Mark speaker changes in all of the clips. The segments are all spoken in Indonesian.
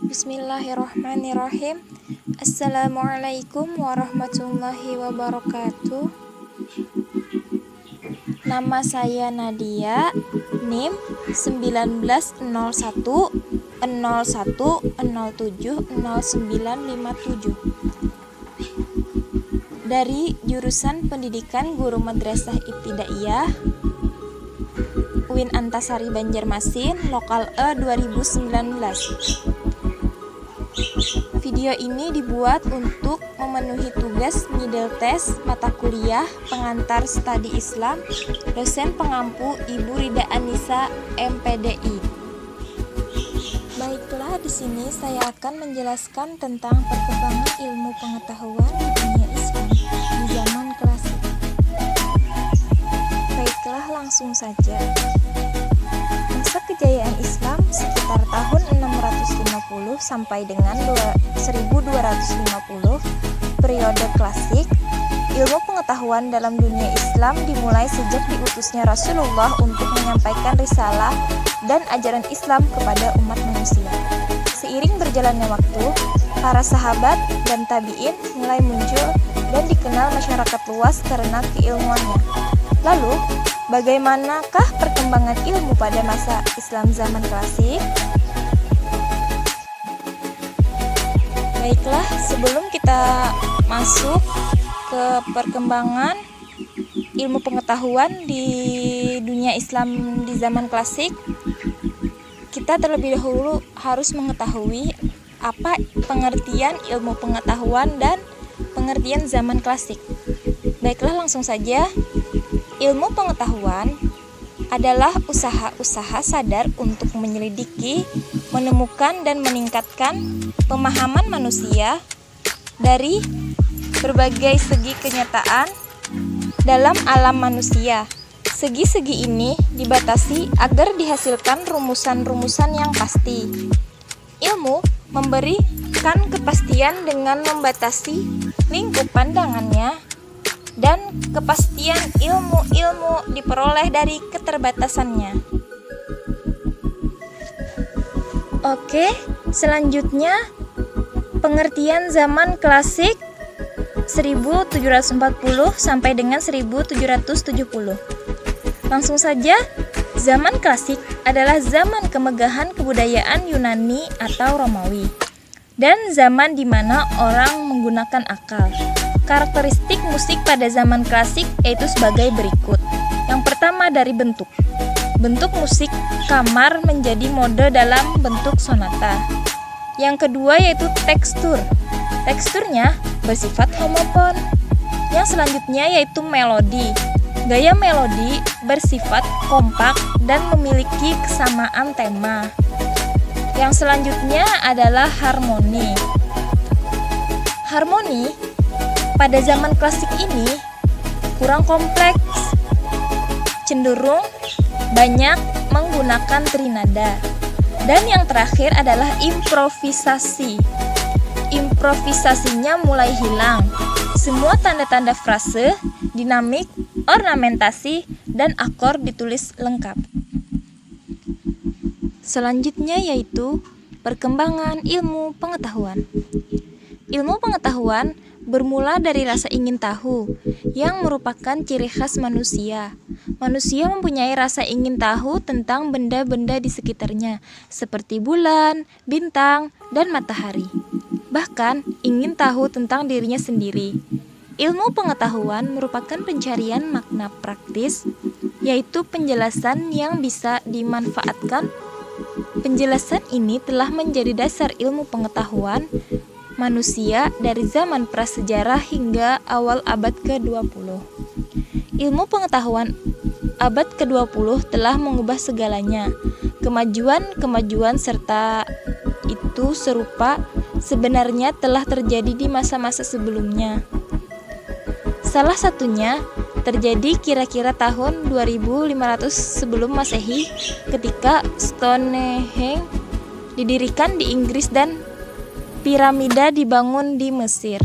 Speaker 1: Bismillahirrahmanirrahim. Assalamualaikum warahmatullahi wabarakatuh. Nama saya Nadia, NIM 190101070957 dari jurusan Pendidikan Guru Madrasah Ibtidaiyah UIN Antasari Banjarmasin, Lokal E 2019. Video ini dibuat untuk memenuhi tugas middle test mata kuliah pengantar studi Islam dosen pengampu Ibu Rida Anissa MPDI. Baiklah, di sini saya akan menjelaskan tentang perkembangan ilmu pengetahuan di dunia Islam di zaman klasik. Baiklah, langsung saja. Masa kejayaan Islam sekitar tahun 650 sampai dengan 1250, periode klasik. Ilmu pengetahuan dalam dunia Islam dimulai sejak diutusnya Rasulullah untuk menyampaikan risalah dan ajaran Islam kepada umat manusia. Seiring berjalannya waktu, para sahabat dan tabi'in mulai muncul dan dikenal masyarakat luas karena keilmuannya. Lalu, bagaimanakah perkembangan ilmu pada masa Islam zaman klasik? Baiklah, sebelum kita masuk ke perkembangan ilmu pengetahuan di dunia Islam di zaman klasik, kita terlebih dahulu harus mengetahui apa pengertian ilmu pengetahuan dan pengertian zaman klasik. Baiklah, langsung saja. Ilmu pengetahuan adalah usaha-usaha sadar untuk menyelidiki, menemukan, dan meningkatkan pemahaman manusia dari berbagai segi kenyataan dalam alam manusia. Segi-segi ini dibatasi agar dihasilkan rumusan-rumusan yang pasti. Ilmu memberikan kepastian dengan membatasi lingkup pandangannya, dan kepastian ilmu diperoleh dari keterbatasannya. Oke, selanjutnya pengertian zaman klasik 1740 sampai dengan 1770. Langsung saja, zaman klasik adalah zaman kemegahan kebudayaan Yunani atau Romawi dan zaman di mana orang menggunakan akal. Karakteristik musik pada zaman klasik yaitu sebagai berikut. Yang pertama dari bentuk. Bentuk musik kamar menjadi mode dalam bentuk sonata. Yang kedua yaitu tekstur. Teksturnya bersifat homopon. Yang selanjutnya yaitu melodi. Gaya melodi bersifat kompak dan memiliki kesamaan tema. Yang selanjutnya adalah harmoni. Harmoni pada zaman klasik ini kurang kompleks, cenderung banyak menggunakan trinada. Dan yang terakhir adalah improvisasi. Improvisasinya mulai hilang. Semua tanda-tanda frase, dinamik, ornamentasi, dan akor ditulis lengkap. Selanjutnya yaitu perkembangan ilmu pengetahuan. Ilmu pengetahuan bermula dari rasa ingin tahu, yang merupakan ciri khas manusia. Manusia mempunyai rasa ingin tahu tentang benda-benda di sekitarnya, seperti bulan, bintang, dan matahari. Bahkan, ingin tahu tentang dirinya sendiri. Ilmu pengetahuan merupakan pencarian makna praktis, yaitu penjelasan yang bisa dimanfaatkan. Penjelasan ini telah menjadi dasar ilmu pengetahuan manusia dari zaman prasejarah hingga awal abad ke-20. Ilmu pengetahuan abad ke-20 telah mengubah segalanya. Kemajuan-kemajuan serta itu serupa sebenarnya telah terjadi di masa-masa sebelumnya. Salah satunya terjadi kira-kira tahun 2500 sebelum Masehi ketika Stonehenge didirikan di Inggris dan piramida dibangun di Mesir.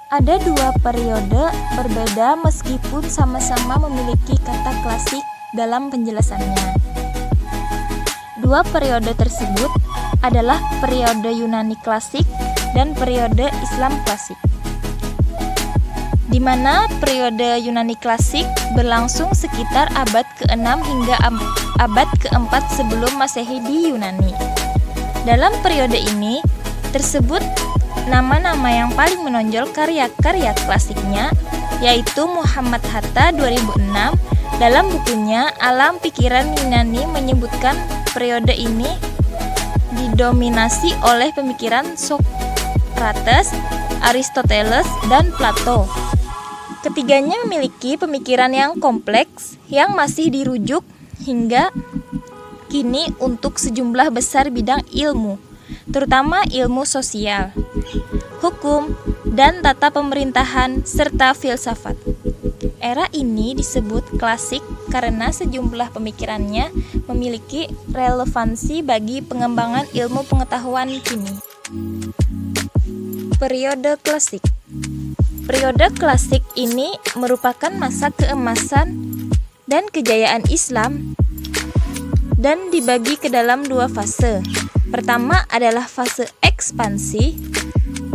Speaker 1: Ada dua periode berbeda meskipun sama-sama memiliki kata klasik dalam penjelasannya. Dua periode tersebut adalah periode Yunani klasik dan periode Islam klasik, di mana periode Yunani klasik berlangsung sekitar abad ke-6 hingga abad ke-4 sebelum Masehi di Yunani. Dalam periode ini tersebut nama-nama yang paling menonjol karya-karya klasiknya, yaitu Muhammad Hatta 2006 dalam bukunya Alam Pikiran Yunani menyebutkan periode ini didominasi oleh pemikiran Socrates, Aristoteles, dan Plato. Ketiganya memiliki pemikiran yang kompleks yang masih dirujuk hingga kini untuk sejumlah besar bidang ilmu, terutama ilmu sosial, hukum, dan tata pemerintahan, serta filsafat. Era ini disebut klasik karena sejumlah pemikirannya memiliki relevansi bagi pengembangan ilmu pengetahuan kini. Periode klasik. Periode klasik ini merupakan masa keemasan dan kejayaan Islam dan dibagi ke dalam dua fase. Pertama adalah fase ekspansi,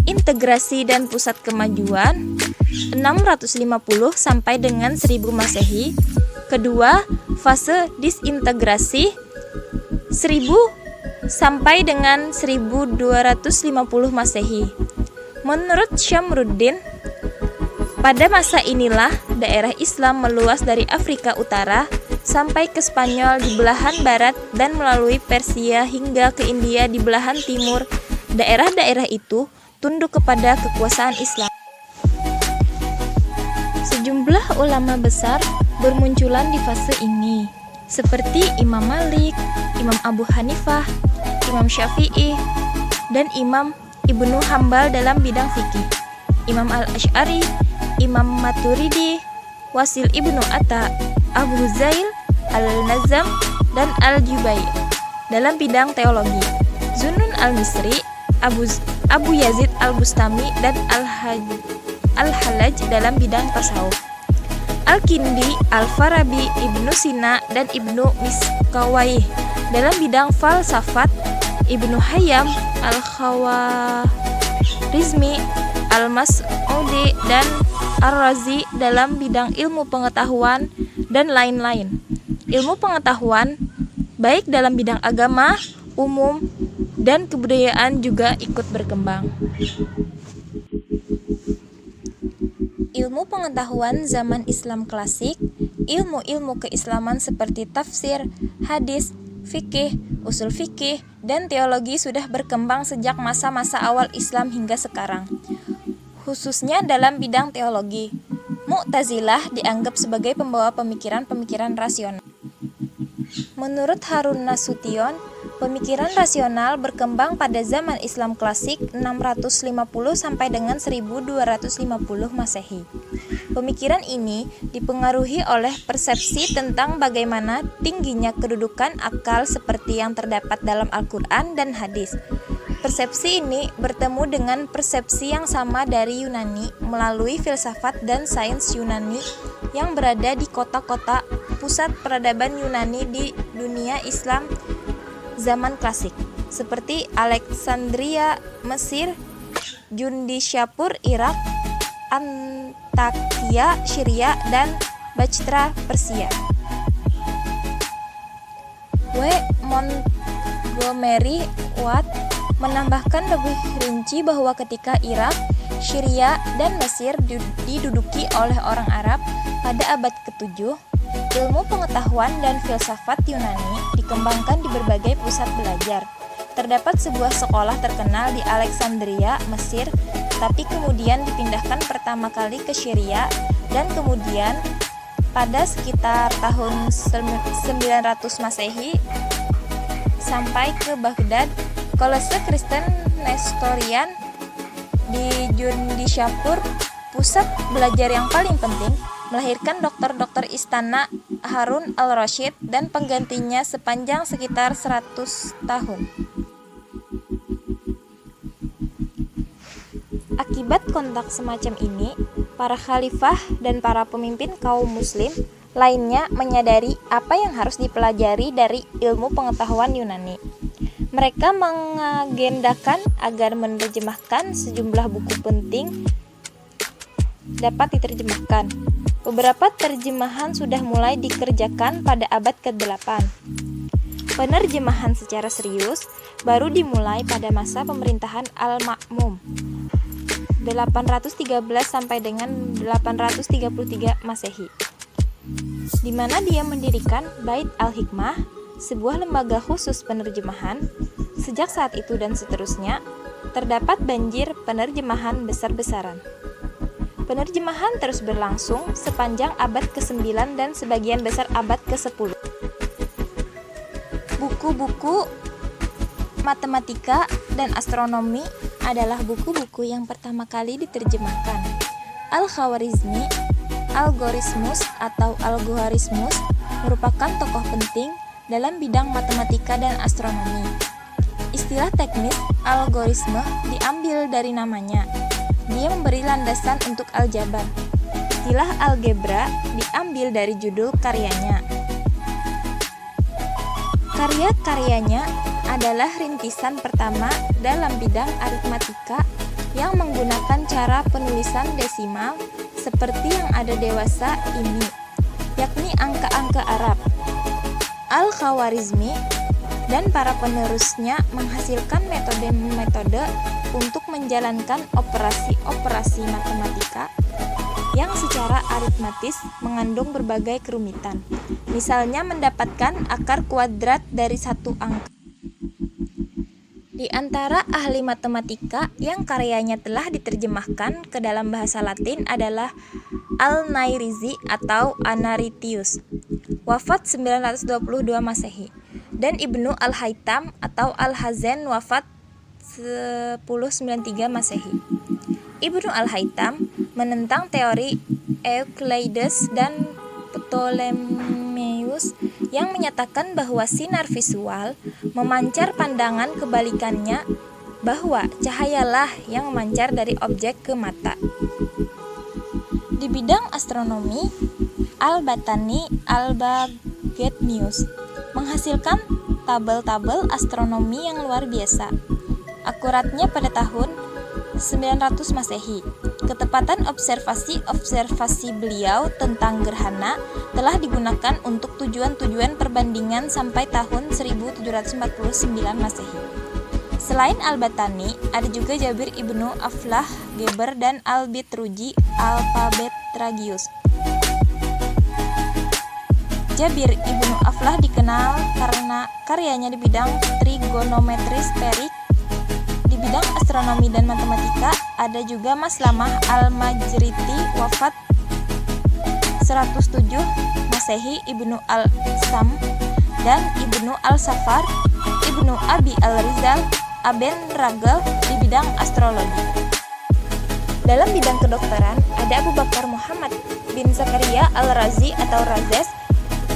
Speaker 1: integrasi dan pusat kemajuan 650 sampai dengan 1000 Masehi. Kedua, fase disintegrasi 1000 sampai dengan 1250 Masehi. Menurut Syamruddin, pada masa inilah daerah Islam meluas dari Afrika Utara sampai ke Spanyol di belahan barat dan melalui Persia hingga ke India di belahan timur. Daerah-daerah itu tunduk kepada kekuasaan Islam. Sejumlah ulama besar bermunculan di fase ini, seperti Imam Malik, Imam Abu Hanifah, Imam Syafi'i, dan Imam Ibnu Hambal dalam bidang fikih, Imam Al-Asy'ari, Imam Maturidi, Wasil Ibnu Atta, Abu Zail, Al-Nazam, dan Al-Jubai dalam bidang teologi, Zunnun Al-Misri, Abu Yazid Al-Bustami, dan Al-Hallaj dalam bidang tasawuf, Al-Kindi, Al-Farabi, Ibnu Sina, dan Ibnu Miskawayh dalam bidang falsafat, Ibnu Hayyam, Al-Khawarizmi, Al-Mas'udi, dan Ar-Razi dalam bidang ilmu pengetahuan, dan lain-lain. Ilmu pengetahuan, baik dalam bidang agama, umum, dan kebudayaan juga ikut berkembang. Ilmu pengetahuan zaman Islam klasik, ilmu-ilmu keislaman seperti tafsir, hadis, fikih, usul fikih, dan teologi sudah berkembang sejak masa-masa awal Islam hingga sekarang. Khususnya dalam bidang teologi, Mu'tazilah dianggap sebagai pembawa pemikiran-pemikiran rasional. Menurut Harun Nasution, pemikiran rasional berkembang pada zaman Islam klasik 650 sampai dengan 1250 Masehi. Pemikiran ini dipengaruhi oleh persepsi tentang bagaimana tingginya kedudukan akal seperti yang terdapat dalam Al-Quran dan hadis. Persepsi ini bertemu dengan persepsi yang sama dari Yunani melalui filsafat dan sains Yunani yang berada di kota-kota pusat peradaban Yunani di dunia Islam zaman klasik, seperti Alexandria, Mesir, Jundishapur, Irak, Antakya, Syria, dan Bactra, Persia. W. Montgomery Watt menambahkan lebih rinci bahwa ketika Irak, Syria, dan Mesir diduduki oleh orang Arab pada abad ke-7, ilmu pengetahuan dan filsafat Yunani dikembangkan di berbagai pusat belajar. Terdapat sebuah sekolah terkenal di Alexandria, Mesir, tapi kemudian dipindahkan pertama kali ke Syria, dan kemudian pada sekitar tahun 900 Masehi sampai ke Baghdad. Kolose Kristen Nestorian di Jundishapur, pusat belajar yang paling penting, melahirkan dokter-dokter istana Harun al-Rasyid dan penggantinya sepanjang sekitar 100 tahun. Akibat kontak semacam ini, para khalifah dan para pemimpin kaum muslim lainnya menyadari apa yang harus dipelajari dari ilmu pengetahuan Yunani. Mereka mengagendakan agar menerjemahkan sejumlah buku penting dapat diterjemahkan. Beberapa terjemahan sudah mulai dikerjakan pada abad ke-8. Penerjemahan secara serius baru dimulai pada masa pemerintahan Al-Ma'mum 813 sampai dengan 833 Masehi, di mana dia mendirikan Bait Al-Hikmah, sebuah lembaga khusus penerjemahan. Sejak saat itu dan seterusnya, terdapat banjir penerjemahan besar-besaran. Penerjemahan terus berlangsung sepanjang abad ke-9 dan sebagian besar abad ke-10. Buku-buku matematika dan astronomi adalah buku-buku yang pertama kali diterjemahkan. Al-Khwarizmi, algoritmus atau algoritmus merupakan tokoh penting dalam bidang matematika dan astronomi. Istilah teknis algoritme diambil dari namanya. Dia memberi landasan untuk aljabar. Istilah algebra diambil dari judul karyanya. Karya-karyanya adalah rintisan pertama dalam bidang aritmatika yang menggunakan cara penulisan desimal seperti yang ada dewasa ini, yakni angka-angka Arab. Al-Khwarizmi dan para penerusnya menghasilkan metode-metode untuk menjalankan operasi-operasi matematika yang secara aritmatis mengandung berbagai kerumitan. Misalnya mendapatkan akar kuadrat dari satu angka. Di antara ahli matematika yang karyanya telah diterjemahkan ke dalam bahasa Latin adalah Al-Nairizi atau Anaritius, wafat 922 Masehi, dan Ibnu Al-Haytham atau Al-Hazen, wafat 1093 Masehi. Ibnu Al-Haytham menentang teori Euclides dan Ptolemeus yang menyatakan bahwa sinar visual memancar, pandangan kebalikannya bahwa cahayalah yang memancar dari objek ke mata. Di bidang astronomi, Al-Battani Al-Baghdanius menghasilkan tabel-tabel astronomi yang luar biasa. Akuratnya pada tahun 900 Masehi. Ketepatan observasi beliau tentang gerhana telah digunakan untuk tujuan-tujuan perbandingan sampai tahun 1749 Masehi. Selain Al-Battani, ada juga Jabir ibnu Aflah Geber dan Al-Bitruji Al-Pabetragius. Jabir ibnu Aflah dikenal karena karyanya di bidang trigonometri sferik. Di bidang astronomi dan matematika ada juga Maslamah Al-Majriti, wafat 107 Masehi, Ibnu Al-Sam dan Ibnu Al-Safar, Ibnu Abi Al-Rizal, Aben Ragel di bidang astrologi. Dalam bidang kedokteran ada Abu Bakar Muhammad bin Zakaria Al-Razi atau Razes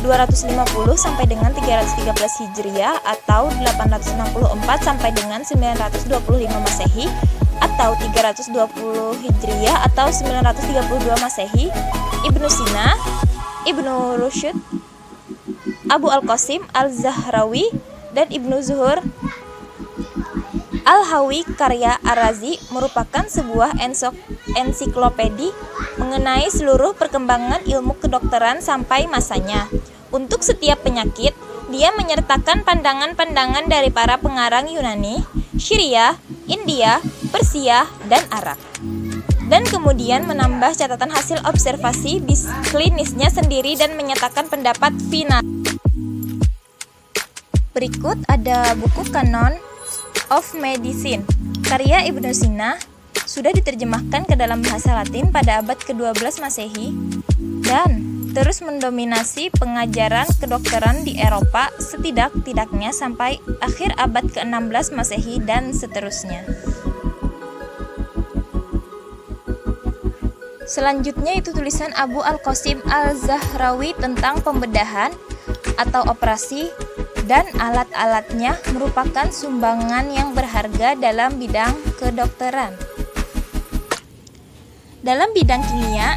Speaker 1: 250 sampai dengan 313 Hijriah atau 864 sampai dengan 925 Masehi atau 320 Hijriah atau 932 Masehi, Ibnu Sina, Ibnu Rushd, Abu Al-Qasim Al-Zahrawi dan Ibnu Zuhur Al-Hawi. Karya Ar-Razi merupakan sebuah ensiklopedi mengenai seluruh perkembangan ilmu kedokteran sampai masanya. Untuk setiap penyakit, dia menyertakan pandangan-pandangan dari para pengarang Yunani, Syria, India, Persia, dan Arab. Dan kemudian menambah catatan hasil observasi klinisnya sendiri dan menyatakan pendapat final. Berikut ada buku Canon of Medicine, karya Ibnu Sina, sudah diterjemahkan ke dalam bahasa Latin pada abad ke-12 Masehi dan terus mendominasi pengajaran kedokteran di Eropa setidak-tidaknya sampai akhir abad ke-16 Masehi dan seterusnya. Selanjutnya itu tulisan Abu Al-Qasim Al-Zahrawi tentang pembedahan atau operasi dan alat-alatnya merupakan sumbangan yang berharga dalam bidang kedokteran. Dalam bidang kimia,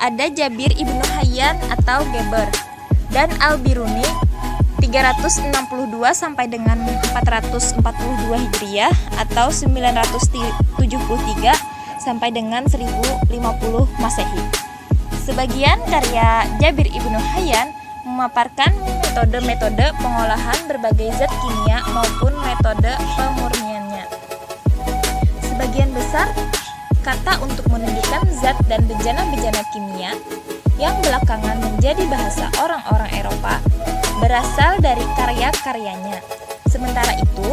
Speaker 1: ada Jabir ibnu Hayyan atau Geber, dan Al-Biruni 362 sampai dengan 442 Hijriah atau 973 sampai dengan 1050 Masehi. Sebagian karya Jabir ibnu Hayyan memaparkan metode-metode pengolahan berbagai zat kimia maupun metode pemurniannya. Sebagian besar kata untuk menunjukkan zat dan bejana-bejana kimia yang belakangan menjadi bahasa orang-orang Eropa berasal dari karya-karyanya. Sementara itu,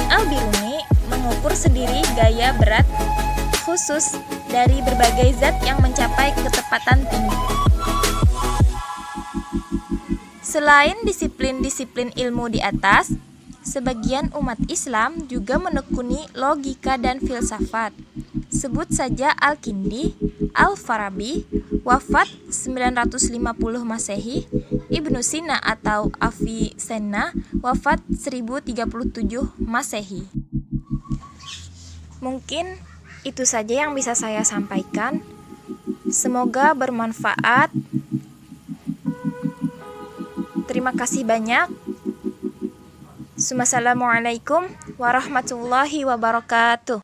Speaker 1: Al-Biruni mengukur sendiri gaya berat khusus dari berbagai zat yang mencapai ketepatan tinggi. Selain disiplin-disiplin ilmu di atas, sebagian umat Islam juga menekuni logika dan filsafat. Sebut saja Al-Kindi, Al-Farabi, wafat 950 Masehi, Ibnu Sina atau Avicenna, wafat 1037 Masehi. Mungkin itu saja yang bisa saya sampaikan. Semoga bermanfaat. Terima kasih banyak. Wassalamualaikum warahmatullahi wabarakatuh.